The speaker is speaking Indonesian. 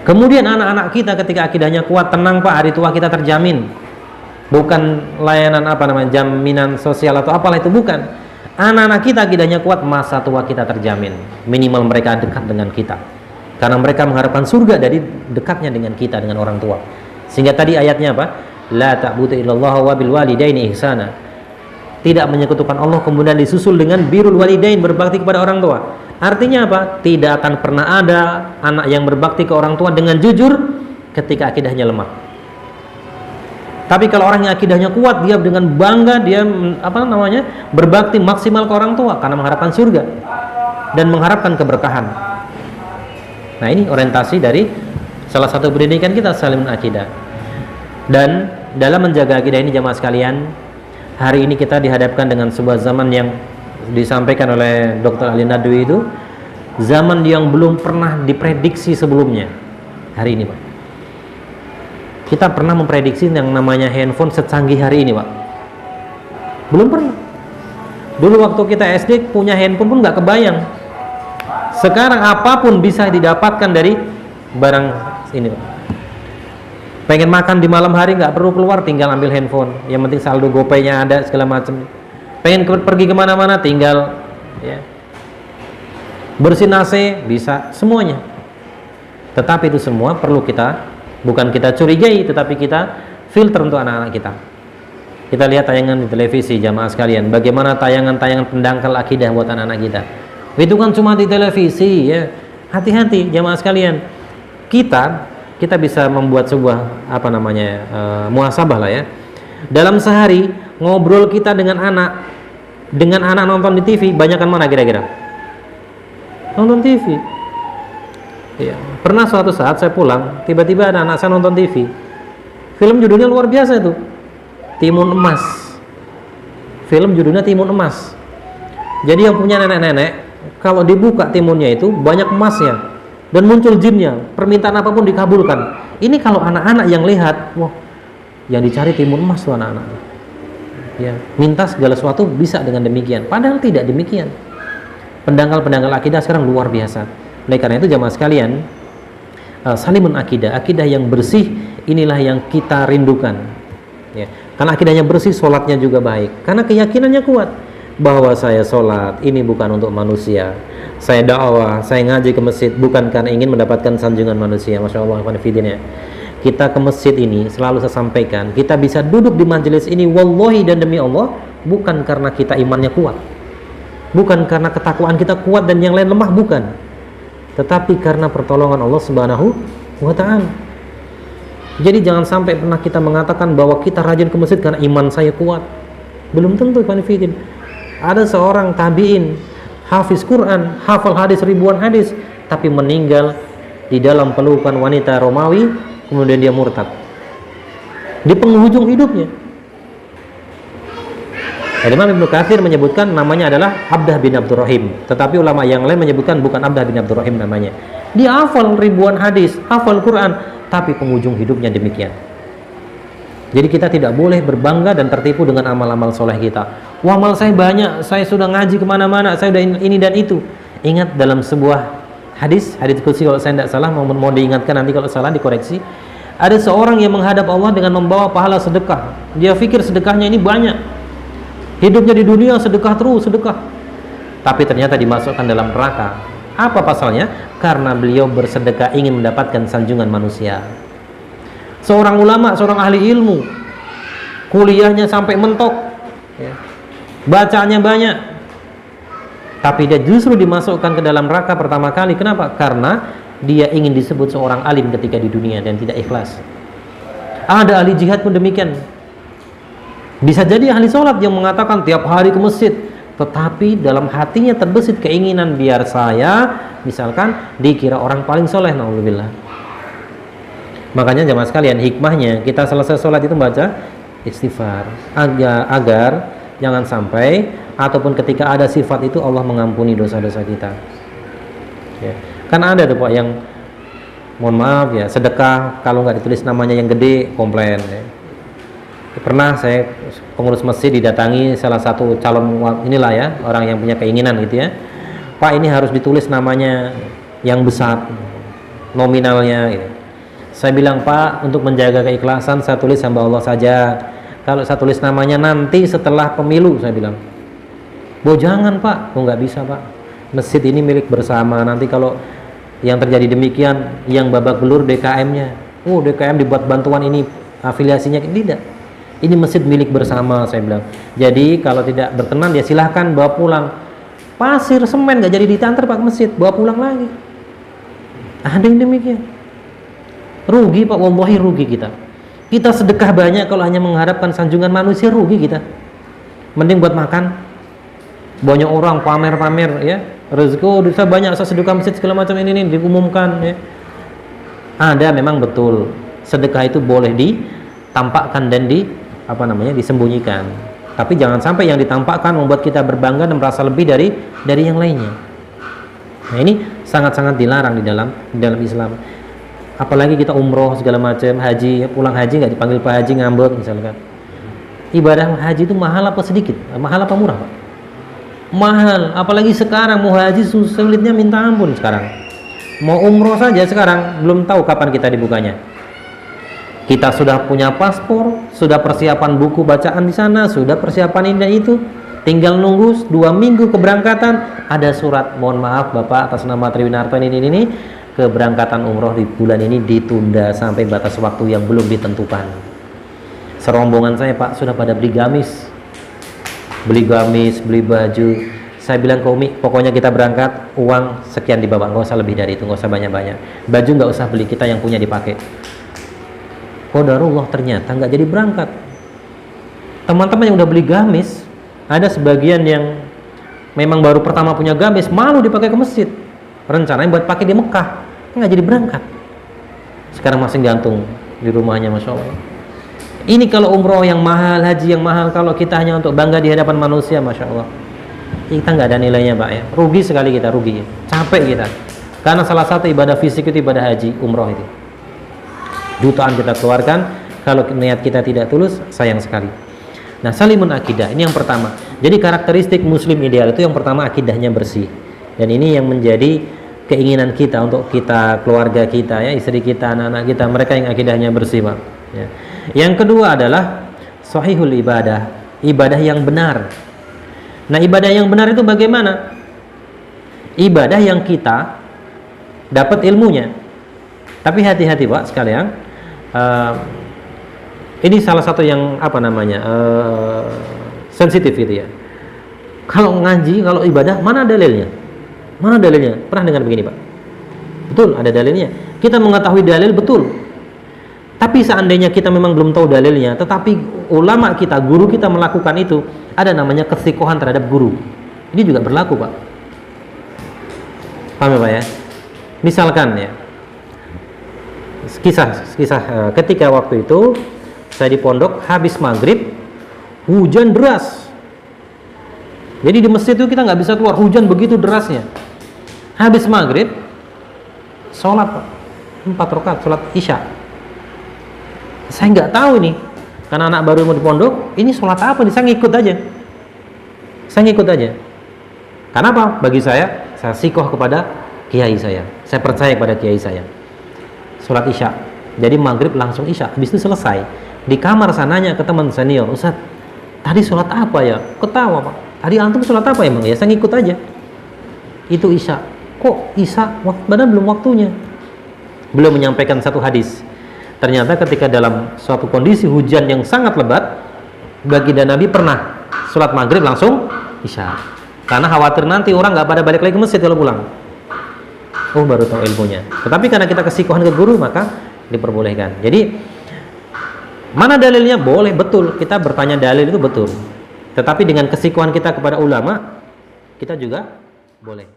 Kemudian anak-anak kita ketika akidahnya kuat, tenang Pak, hari tua kita terjamin. Bukan layanan jaminan sosial atau apalah itu, bukan. Anak-anak kita akidahnya kuat, masa tua kita terjamin. Minimal mereka dekat dengan kita. Karena mereka mengharapkan surga dari dekatnya dengan kita, dengan orang tua. Sehingga tadi ayatnya apa? La ta'budu illallah wa bil walidaini ihsana. Tidak menyekutukan Allah, kemudian disusul dengan birrul walidain, berbakti kepada orang tua. Artinya apa? Tidak akan pernah ada anak yang berbakti ke orang tua dengan jujur ketika akidahnya lemah. Tapi kalau orang yang akidahnya kuat, dia dengan bangga dia berbakti maksimal ke orang tua karena mengharapkan surga dan mengharapkan keberkahan. Nah, ini orientasi dari salah satu pendidikan kita, Salimun Akidah. Dan dalam menjaga akidah ini jamaah sekalian, hari ini kita dihadapkan dengan sebuah zaman yang disampaikan oleh Dr. Ali Nadwi, itu zaman yang belum pernah diprediksi sebelumnya. Hari ini Pak, kita pernah memprediksi yang namanya handphone secanggih hari ini Pak? Belum pernah. Dulu waktu kita SD punya handphone pun nggak kebayang. Sekarang apapun bisa didapatkan dari barang ini Pak. Pengen makan di malam hari nggak perlu keluar, tinggal ambil handphone. Yang penting saldo GoPay-nya ada, segala macam. Pengen pergi kemana-mana, tinggal ya, bersin AC, bisa semuanya. Tetapi itu semua perlu kita, bukan kita curigai, tetapi kita filter untuk anak-anak kita. Kita lihat tayangan di televisi jamaah sekalian, bagaimana tayangan-tayangan pendangkal akidah buat anak-anak kita. Itu kan cuma di televisi ya. Hati-hati jamaah sekalian. Kita bisa membuat sebuah muhasabah lah ya. Dalam sehari ngobrol kita dengan anak nonton di TV, banyakan mana kira-kira? Nonton TV. Ya. Pernah suatu saat saya pulang, tiba-tiba ada anak saya nonton TV. Film judulnya luar biasa itu, Timun Emas. Film judulnya Timun Emas. Jadi yang punya nenek-nenek, kalau dibuka timunnya itu banyak emasnya dan muncul jinnya, permintaan apapun dikabulkan. Ini kalau anak-anak yang lihat, wah, yang dicari timun emas tuh anak-anak. Ya, minta segala sesuatu bisa dengan demikian. Padahal tidak demikian. Pendangkal-pendangkal akidah sekarang luar biasa. Oleh karena itu jamaah sekalian, Salimun Akidah, akidah yang bersih, inilah yang kita rindukan. Ya, karena akidahnya bersih, sholatnya juga baik. Karena keyakinannya kuat bahwa saya sholat ini bukan untuk manusia. Saya dakwah, saya ngaji ke masjid bukan karena ingin mendapatkan sanjungan manusia. Masya Allah, ya. Kita ke masjid ini selalu saya sampaikan, kita bisa duduk di majelis ini wallahi dan demi Allah bukan karena kita imannya kuat, bukan karena ketakwaan kita kuat dan yang lain lemah, bukan, tetapi karena pertolongan Allah Subhanahu wa ta'ala. Jadi jangan sampai pernah kita mengatakan bahwa kita rajin ke masjid karena iman saya kuat. Belum tentu. Ada seorang tabi'in, hafiz Quran, hafal hadis ribuan hadis, tapi meninggal di dalam pelukan wanita Romawi, kemudian dia murtad di penghujung hidupnya. Imam Ibnu Katsir menyebutkan namanya adalah Abdah bin Abdurrahim, tetapi ulama yang lain menyebutkan bukan Abdah bin Abdurrahim namanya. Dia hafal ribuan hadis, hafal Quran, tapi penghujung hidupnya demikian. Jadi kita tidak boleh berbangga dan tertipu dengan amal-amal soleh kita. Wah, amal saya banyak, saya sudah ngaji kemana-mana, saya sudah ini dan itu. Ingat dalam sebuah hadis qudsi, kalau saya tidak salah, mau diingatkan, nanti kalau salah dikoreksi. Ada seorang yang menghadap Allah dengan membawa pahala sedekah. Dia pikir sedekahnya ini banyak, hidupnya di dunia sedekah terus, sedekah. Tapi ternyata dimasukkan dalam neraka. Apa pasalnya? Karena beliau bersedekah ingin mendapatkan sanjungan manusia. Seorang ulama, seorang ahli ilmu, kuliahnya sampai mentok ya, bacaannya banyak, tapi dia justru dimasukkan ke dalam neraka pertama kali. Kenapa? Karena dia ingin disebut seorang alim ketika di dunia dan tidak ikhlas. Ada ahli jihad pun demikian. Bisa jadi ahli sholat yang mengatakan tiap hari ke masjid, tetapi dalam hatinya terbesit keinginan biar saya misalkan dikira orang paling soleh, naudzubillah. Makanya jamaah sekalian, hikmahnya kita selesai sholat itu baca istighfar agar jangan sampai, ataupun ketika ada sifat itu, Allah mengampuni dosa-dosa kita ya. Kan ada tuh Pak yang mohon maaf ya, sedekah kalau nggak ditulis namanya yang gede komplain ya. Pernah saya pengurus masjid didatangi salah satu calon inilah ya, orang yang punya keinginan gitu ya, Pak ini harus ditulis namanya yang besar. nominalnya gitu. Saya bilang, Pak, untuk menjaga keikhlasan saya tulis hamba Allah saja. Kalau saya tulis namanya nanti setelah pemilu, saya bilang. Jangan, Pak. Nggak bisa, Pak. Masjid ini milik bersama. Nanti kalau yang terjadi demikian, yang babak belur DKM-nya. DKM dibuat bantuan ini, afiliasinya tidak. Ini masjid milik bersama, saya bilang. Jadi kalau tidak berkenan ya silahkan bawa pulang. Pasir, semen nggak jadi diantar Pak ke masjid, bawa pulang lagi. Ada yang demikian. Rugi Pak, wallahi rugi kita. Kita sedekah banyak kalau hanya mengharapkan sanjungan manusia, rugi kita. Mending buat makan. Banyak orang pamer-pamer ya, rezeki bisa banyak, saya sedekah masjid segala macam ini diumumkan ya. Ada memang betul. Sedekah itu boleh ditampakkan dan disembunyikan. Tapi jangan sampai yang ditampakkan membuat kita berbangga dan merasa lebih dari yang lainnya. Nah, ini sangat-sangat dilarang di dalam Islam. Apalagi kita umroh segala macam, haji, pulang haji nggak dipanggil Pak Haji, ngambek misalkan. Ibadah haji itu mahal apa sedikit? Mahal apa murah, Pak? Mahal. Apalagi sekarang mau haji sulitnya minta ampun sekarang. Mau umroh saja sekarang belum tahu kapan kita dibukanya. Kita sudah punya paspor, sudah persiapan buku bacaan di sana, sudah persiapan ini dan itu. Tinggal nunggu 2 minggu keberangkatan, ada surat, mohon maaf Bapak atas nama Triwinarto ini keberangkatan umroh di bulan ini ditunda sampai batas waktu yang belum ditentukan. Serombongan saya Pak sudah pada beli gamis, beli baju. Saya bilang ke Umi, pokoknya kita berangkat, uang sekian dibawa, nggak usah lebih dari itu, nggak usah banyak-banyak. Baju nggak usah beli, kita yang punya dipakai. Qadarullah, ternyata nggak jadi berangkat. Teman-teman yang udah beli gamis, ada sebagian yang memang baru pertama punya gamis, malu dipakai ke masjid. Rencananya buat pakai di Mekah, nggak jadi berangkat. Sekarang masih gantung di rumahnya, Masya Allah. Ini kalau umroh yang mahal, haji yang mahal, kalau kita hanya untuk bangga di hadapan manusia, Masya Allah, kita nggak ada nilainya Pak ya. Rugi sekali kita, rugi, capek kita. Karena salah satu ibadah fisik itu ibadah haji, umroh itu. Jutaan kita keluarkan, kalau niat kita tidak tulus, sayang sekali. Nah, salimun akidah, ini yang pertama. Jadi karakteristik muslim ideal itu yang pertama, akidahnya bersih. Dan ini yang menjadi keinginan kita untuk kita, keluarga kita ya, istri kita, anak-anak kita, mereka yang akidahnya bersih Pak ya. Yang kedua adalah sahihul ibadah, ibadah yang benar. Nah, ibadah yang benar itu bagaimana? Ibadah yang kita dapat ilmunya. Tapi hati-hati Pak sekalian, ini salah satu yang sensitif gitu ya. Kalau ngaji, kalau ibadah, mana dalilnya? Mana dalilnya? Pernah dengar begini Pak? Betul, ada dalilnya. Kita mengetahui dalil betul. Tapi seandainya kita memang belum tahu dalilnya, tetapi ulama kita, guru kita melakukan itu, ada namanya kesikohan terhadap guru. Ini juga berlaku Pak. Paham ya Pak ya? Misalkan ya, kisah ketika waktu itu saya di pondok, habis maghrib hujan deras. Jadi di masjid itu kita nggak bisa keluar, hujan begitu derasnya. Habis maghrib sholat 4 rakaat sholat isya. Saya nggak tahu nih, karena anak baru mau di pondok, ini sholat apa nih? Saya ngikut aja. Karena apa? Bagi saya sikoh kepada kiai saya percaya kepada kiai saya. Sholat isya, jadi maghrib langsung isya. Habis itu selesai, di kamar sananya ke teman senior, Ustaz, tadi sholat apa ya? Ketawa Pak, tadi antum sholat apa emang? Ya saya ngikut aja. Itu isya. Kok isya? Padahal belum waktunya. Belum menyampaikan satu hadis. Ternyata ketika dalam suatu kondisi hujan yang sangat lebat, baginda Nabi pernah sholat maghrib langsung isya. Karena khawatir nanti orang nggak pada balik lagi ke masjid kalau pulang. Oh, baru tahu ilmunya. Tetapi karena kita kesikohan ke guru, maka diperbolehkan. Jadi mana dalilnya? Boleh, betul. Kita bertanya dalil itu betul. Tetapi dengan kesikohan kita kepada ulama, kita juga boleh.